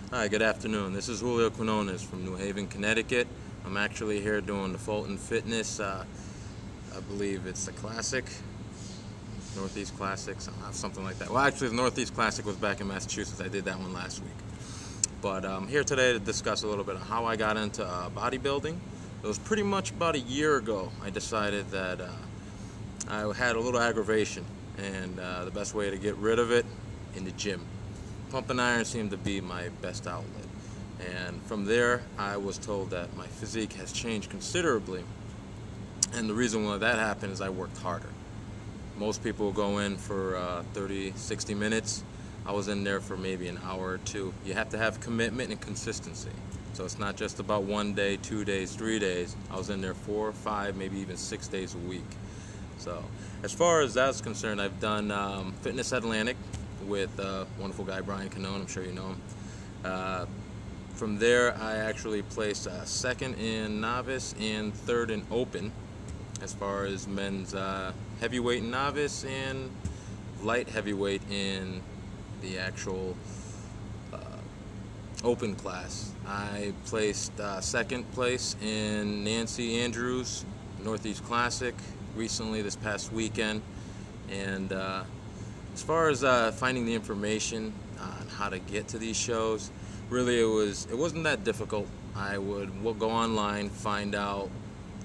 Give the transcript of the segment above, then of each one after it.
Hi, good afternoon. This is Julio Quinones from New Haven, Connecticut. I'm actually here doing the Fulton Fitness. I believe it's the Classic, Northeast Classics, something like that. Well, actually, the Northeast Classic was back in Massachusetts. I did that one last week. But I'm here today to discuss a little bit of how I got into bodybuilding. It was pretty much about a year ago I decided that I had a little aggravation, and the best way to get rid of it, in the gym. Pumping iron seemed to be my best outlet. And from there, I was told that my physique has changed considerably. And the reason why that happened is I worked harder. Most people go in for 30, 60 minutes. I was in there for maybe an hour or two. You have to have commitment and consistency. So it's not just about 1 day, 2 days, 3 days. I was in there 4, 5, maybe even 6 days a week. So as far as that's concerned, I've done Fitness Atlantic with a wonderful guy, Brian Canone. I'm sure you know him. From there, I actually placed second in novice and third in open as far as men's heavyweight in novice and light heavyweight in the actual open class. I placed second place in Nancy Andrews Northeast Classic recently this past weekend. And as far as finding the information on how to get to these shows, really it wasn't that difficult. We'll go online, find out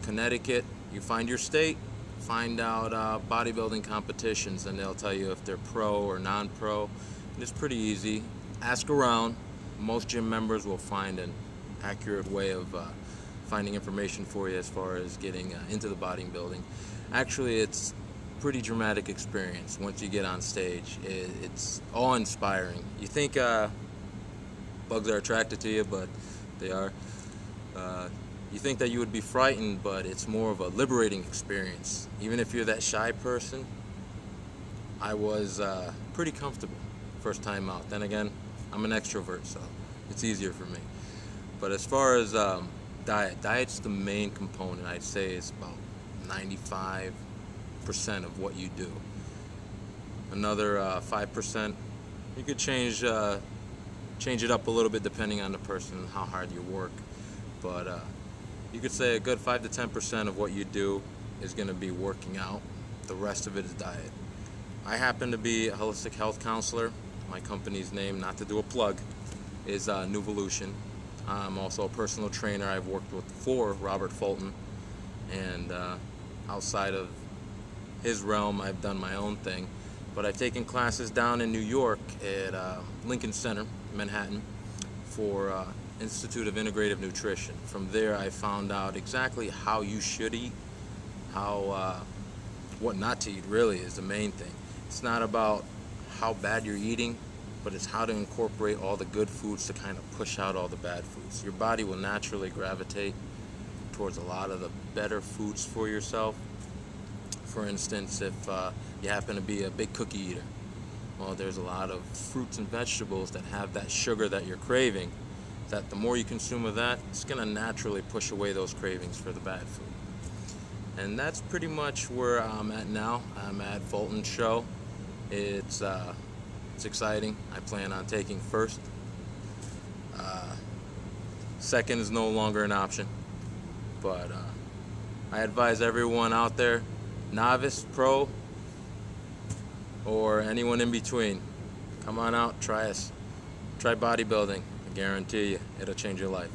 Connecticut, you find your state, find out bodybuilding competitions, and they'll tell you if they're pro or non-pro. And it's pretty easy. Ask around. Most gym members will find an accurate way of finding information for you as far as getting into the bodybuilding. Actually, it's pretty dramatic experience once you get on stage. It's awe-inspiring. You think bugs are attracted to you, but they are. You think that you would be frightened, but it's more of a liberating experience. Even if you're that shy person, I was pretty comfortable first time out. Then again, I'm an extrovert, so it's easier for me. But as far as diet's the main component. I'd say it's about 95% of what you do. Another 5%, you could change it up a little bit depending on the person and how hard you work. But you could say a good 5 to 10% of what you do is going to be working out. The rest of it is diet. I happen to be a holistic health counselor. My company's name, not to do a plug, is Nuvolution. I'm also a personal trainer. I've worked with for Robert Fulton, and outside of his realm, I've done my own thing. But I've taken classes down in New York at Lincoln Center, Manhattan, for Institute of Integrative Nutrition. From there, I found out exactly how you should eat, what not to eat really is the main thing. It's not about how bad you're eating, but it's how to incorporate all the good foods to kind of push out all the bad foods. Your body will naturally gravitate towards a lot of the better foods for yourself. For instance, if you happen to be a big cookie eater, well, there's a lot of fruits and vegetables that have that sugar that you're craving, that the more you consume of that, it's going to naturally push away those cravings for the bad food. And that's pretty much where I'm at now. I'm at Fulton Show. It's exciting. I plan on taking first. Second is no longer an option. But I advise everyone out there, novice, pro, or anyone in between, come on out, try us. Try bodybuilding. I guarantee you, it'll change your life.